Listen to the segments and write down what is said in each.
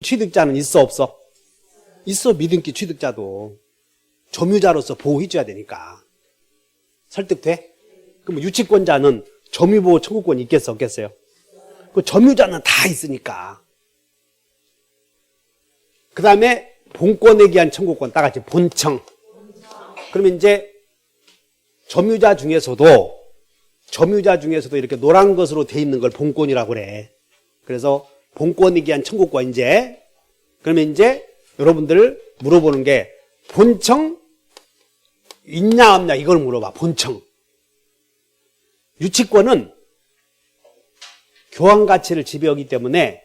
취득자는 있어 없어? 있어. 믿음기 취득자도 점유자로서 보호해줘야 되니까. 설득돼? 그럼 유치권자는 점유보호 청구권이 있겠어 없겠어요? 그 점유자는 다 있으니까. 그 다음에 본권에 기한 청구권 따같이 본청. 그러면 이제 점유자 중에서도 이렇게 노란 것으로 돼 있는 걸 본권이라고 그래. 그래서 본권에 기한 청구권 이제 그러면 이제 여러분들 물어보는 게 본청 있냐 없냐 이걸 물어봐. 본청. 유치권은 교환가치를 지배하기 때문에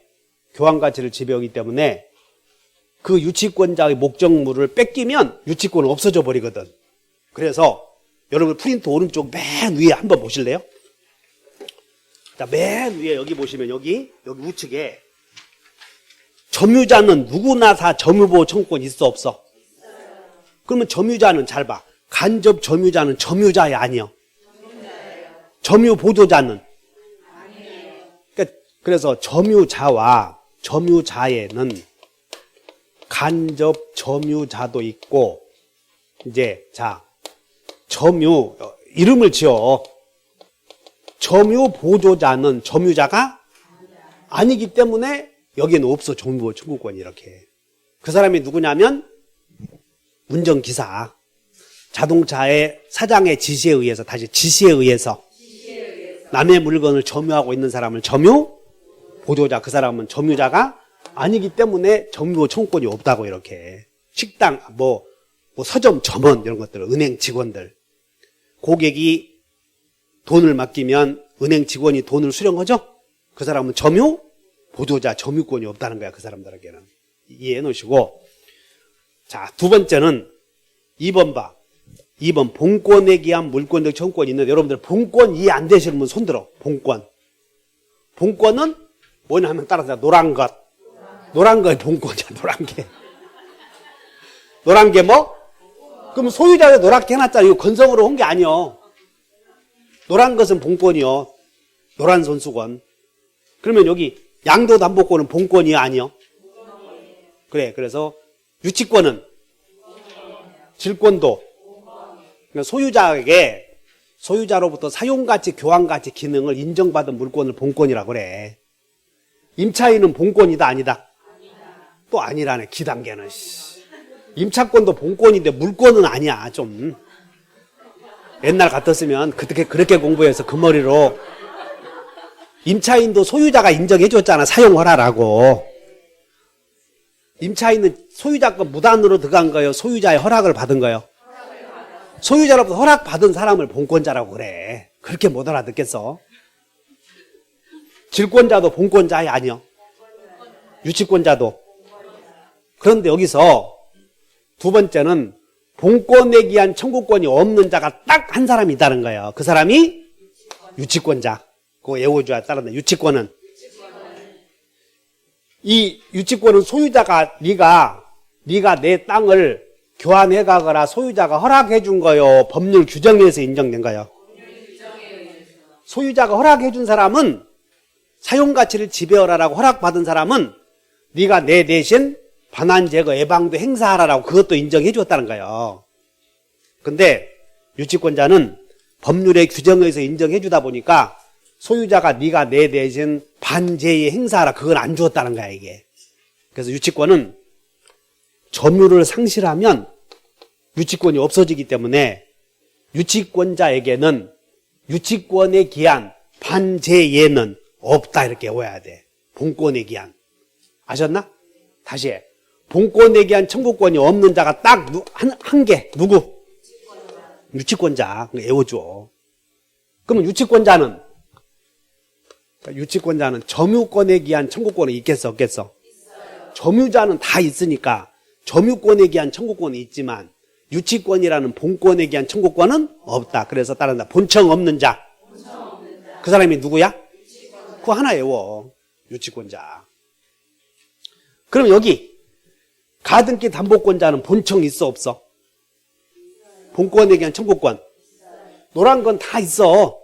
그 유치권자의 목적물을 뺏기면 유치권은 없어져 버리거든. 그래서 여러분 프린트 오른쪽 맨 위에 한번 보실래요? 자, 맨 위에 여기 보시면 여기 우측에 점유자는 누구나 다 점유보호 청구권이 있어 없어? 그러면 점유자는 잘 봐. 간접 점유자는 점유자야 아니요? 점유보조자는? 그래서 점유자와 점유자에는 간접 점유자도 있고 이제 자 점유 이름을 지어. 점유보조자는 점유자가 아니기 때문에 여기는 없어. 점유보호 청구권이 이렇게. 그 사람이 누구냐면 운전기사. 자동차의 사장의 지시에 의해서 남의 물건을 점유하고 있는 사람을 점유보조자. 그 사람은 점유자가 아니기 때문에 점유보호 청구권이 없다고 이렇게. 식당 뭐 서점 점원 이런 것들, 은행 직원들. 고객이 돈을 맡기면 은행 직원이 돈을 수령하죠? 그 사람은 점유보조자, 점유권이 없다는 거야. 그 사람들에게는. 이해해 놓으시고. 자, 두 번째는 2번 봐. 2번 본권에 기한 물권적 청구권이 있는데 여러분들 본권 이해 안 되시는 분 손들어. 본권은 뭐냐 하면 따라서 노란 거의 본권이야. 노란 게 뭐? 그럼 소유자가 노랗게 해놨잖아. 이거 건성으로 한 게 아니요. 노란 것은 본권이요. 노란 손수건. 그러면 여기 양도담보권은 본권이야 아니요? 그래. 그래서 유치권은 질권도 그러니까 소유자로부터 사용가치, 교환가치 기능을 인정받은 물권을 본권이라고 그래. 임차인은 본권이다 아니다? 또 아니라네. 기단계는. 임차권도 본권인데 물권은 아니야. 좀 옛날 같았으면 그렇게 공부해서 그 머리로 임차인도 소유자가 인정해 줬잖아. 사용허락라고. 임차인은 소유자 거 무단으로 들어간 거예요? 소유자의 허락을 받은 거예요? 소유자로부터 허락받은 사람을 본권자라고 그래. 그렇게 못 알아듣겠어? 질권자도 본권자야 아니요? 유치권자도. 그런데 여기서 두 번째는 본권에 기한 청구권이 없는 자가 딱 한 사람이 있다는 거예요. 그 사람이 유치권자. 그거 외워줘야 따른다. 유치권은. 이 유치권은 소유자가 네가 내 땅을 교환해 가거나 소유자가 허락해 준 거요. 법률 규정에서 인정된 거요. 소유자가 허락해 준 사람은 사용가치를 지배하라라고 허락받은 사람은 네가 내 대신 반환 제거 예방도 행사하라라고 그것도 인정해 줬다는 거예요. 근데 유치권자는 법률의 규정에서 인정해 주다 보니까 소유자가 네가 내 대신 반제의 행사하라 그건 안 주었다는 거야 이게. 그래서 유치권은 점유를 상실하면 유치권이 없어지기 때문에 유치권자에게는 유치권에 기한 반제예는 없다 이렇게 외워야 돼. 본권에 기한. 아셨나? 다시 해. 본권에 기한 청구권이 없는 자가 딱 한 개. 누구? 유치권자. 외워줘. 그러면 유치권자는 점유권에 기한 청구권이 있겠어 없겠어? 점유자는 다 있으니까 점유권에 기한 청구권이 있지만 유치권이라는 본권에 기한 청구권은 없다. 그래서 따른다. 본청 없는 자. 그 사람이 누구야? 그거 하나 외워. 유치권자. 그럼 여기 가등기 담보권자는 본청 있어 없어? 본권에 기한 청구권. 노란 건 다 있어.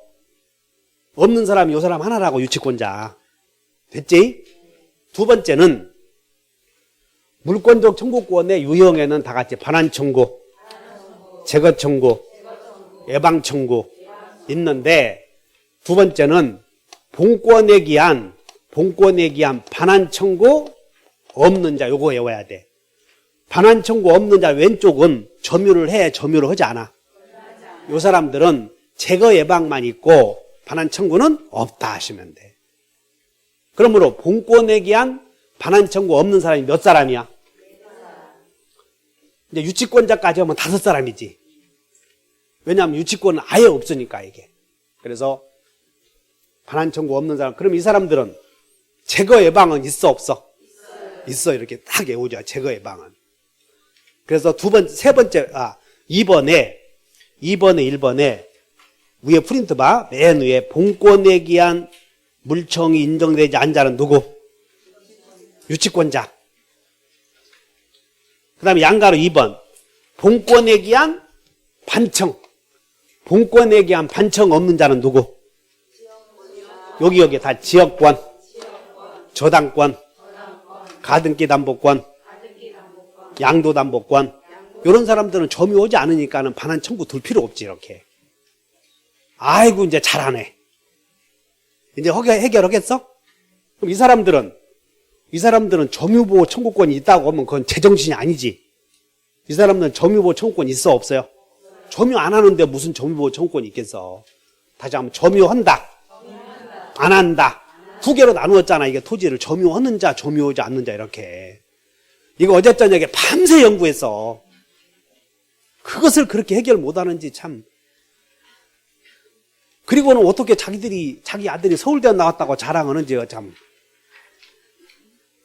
없는 사람이 이 사람 하나라고 유치권자. 됐지? 두 번째는 물권적 청구권의 유형에는 다 같이 반환 청구, 제거 청구, 예방 청구 있는데 두 번째는 본권에 기한 반환 청구 없는 자 요거 외워야 돼. 반환 청구 없는 자 왼쪽은 점유를 해, 점유를 하지 않아. 요 사람들은 제거 예방만 있고 반환 청구는 없다 하시면 돼. 그러므로 본권에 기한 반환 청구 없는 사람이 몇 사람이야? 이제 유치권자까지 하면 5사람이지. 왜냐하면 유치권은 아예 없으니까 이게. 그래서 반환 청구 없는 사람. 그럼 이 사람들은 제거 예방은 있어 없어? 있어. 이렇게 딱 외우죠. 제거 예방은. 그래서 2번에 1번에 위에 프린트 봐. 맨 위에 본권에 기한 물청이 인정되지 않은 자는 누구? 유치권자. 그 다음에 양가로 2번. 본권에 기한 반청. 본권에 기한 반청 없는 자는 누구? 여기 다 지역권, 저당권, 가등기 담보권, 양도 담보권. 이런 사람들은 점유하지 않으니까는 반환 청구 둘 필요 없지 이렇게. 아이고 이제 잘하네. 이제 해결하겠어? 그럼 이 사람들은 점유보호 청구권이 있다고 하면 그건 제정신이 아니지. 이 사람들은 점유보호 청구권이 있어 없어요? 점유 안 하는데 무슨 점유보호 청구권이 있겠어. 다시 한번 점유한다. 안 한다. 두 개로 나누었잖아. 이게 토지를 점유하는 자, 점유하지 않는 자 이렇게. 이거 어제 저녁에 밤새 연구했어. 그것을 그렇게 해결 못하는지 참. 그리고는 어떻게 자기 아들이 서울대 나왔다고 자랑하는지 참.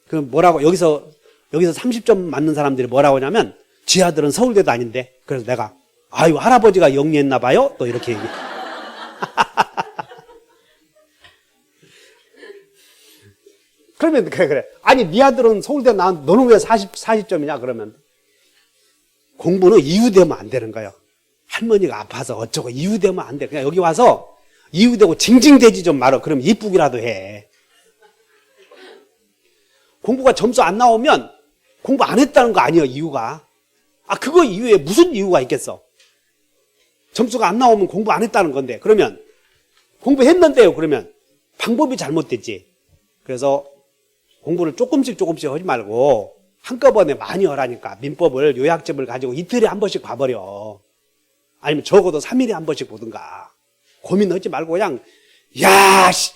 그 뭐라고 여기서 30점 맞는 사람들이 뭐라고 하냐면 지 아들은 서울대도 아닌데. 그래서 내가 아유 할아버지가 영리했나 봐요. 또 이렇게 얘기해. 그러면 그래. 아니 네 아들은 서울대 나왔는데 너는 왜 40점이냐 그러면 공부는 이유되면 안 되는 거예요. 할머니가 아파서 어쩌고 이유되면 안 돼. 그냥 여기 와서 이유되고 징징대지 좀 말어. 그럼 이쁘기라도 해. 공부가 점수 안 나오면 공부 안 했다는 거 아니에요, 이유가. 그거 이유에 무슨 이유가 있겠어? 점수가 안 나오면 공부 안 했다는 건데. 그러면 공부했는데요. 그러면 방법이 잘못됐지. 그래서 공부를 조금씩 하지 말고 한꺼번에 많이 하라니까. 민법을 요약집을 가지고 이틀에 한 번씩 봐버려. 아니면 적어도 3일에 한 번씩 보든가. 고민하지 말고 그냥 야 씨,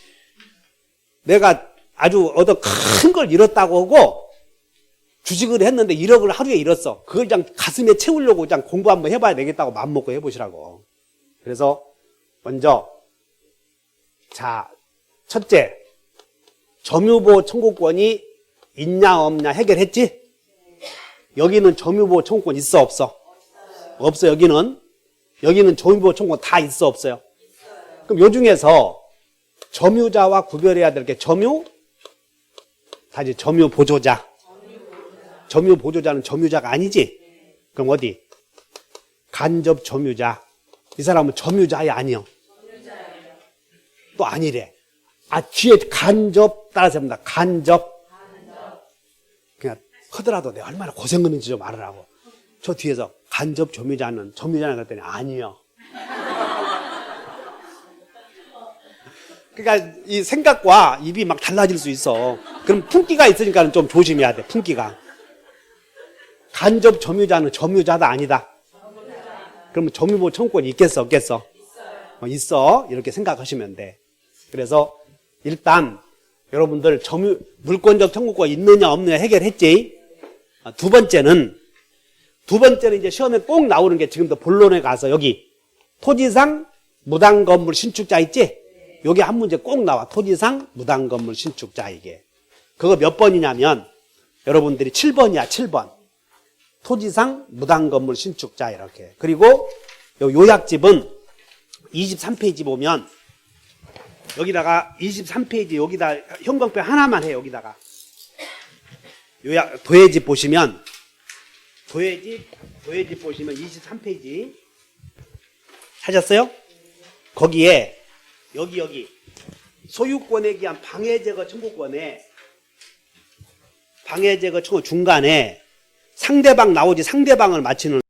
내가 아주 얻어 큰 걸 잃었다고 하고 주식을 했는데 1억을 하루에 잃었어. 그걸 그냥 가슴에 채우려고 그냥 공부 한번 해봐야 되겠다고 마음먹고 해보시라고. 그래서 먼저 자 첫째 점유보호 청구권이 있냐 없냐 해결했지? 여기는 점유보호 청구권 있어 없어? 없어. 여기는 점유보호 청구권 다 있어 없어요? 그럼 요 중에서 점유자와 구별해야 될 게 다시 점유보조자. 점유보조자는 점유자가 아니지? 그럼 어디? 간접 점유자. 이 사람은 점유자야 아니요? 또 아니래. 뒤에 간접 따라서 합니다. 간접. 그냥 하더라도 내가 얼마나 고생했는지 좀 알으라고. 저 뒤에서 간접 점유자는 그랬더니 아니요. 그러니까 이 생각과 입이 막 달라질 수 있어. 그럼 품기가 있으니까 좀 조심해야 돼. 품기가. 간접 점유자는 점유자다 아니다. 그러면 점유보호 청구권이 있겠어 없겠어? 있어. 이렇게 생각하시면 돼. 그래서 일단 여러분들 물권적 청구권 있느냐 없느냐 해결했지. 두 번째는 이제 시험에 꼭 나오는 게 지금도 본론에 가서 여기 토지상 무당건물 신축자 있지? 여기 한 문제 꼭 나와. 토지상 무당건물 신축자 이게. 그거 몇 번이냐면 여러분들이 7번이야 7번. 토지상 무당건물 신축자 이렇게. 그리고 요약집은 23페이지 보면 여기다가 23페이지 여기다 형광펜 하나만 해. 여기다가 요약 도예집 보시면 도예집 보시면 23페이지 찾았어요? 거기에 여기 소유권에 기한 방해제거 청구권에 방해 제거 중간에 상대방 나오지 상대방을 맞히는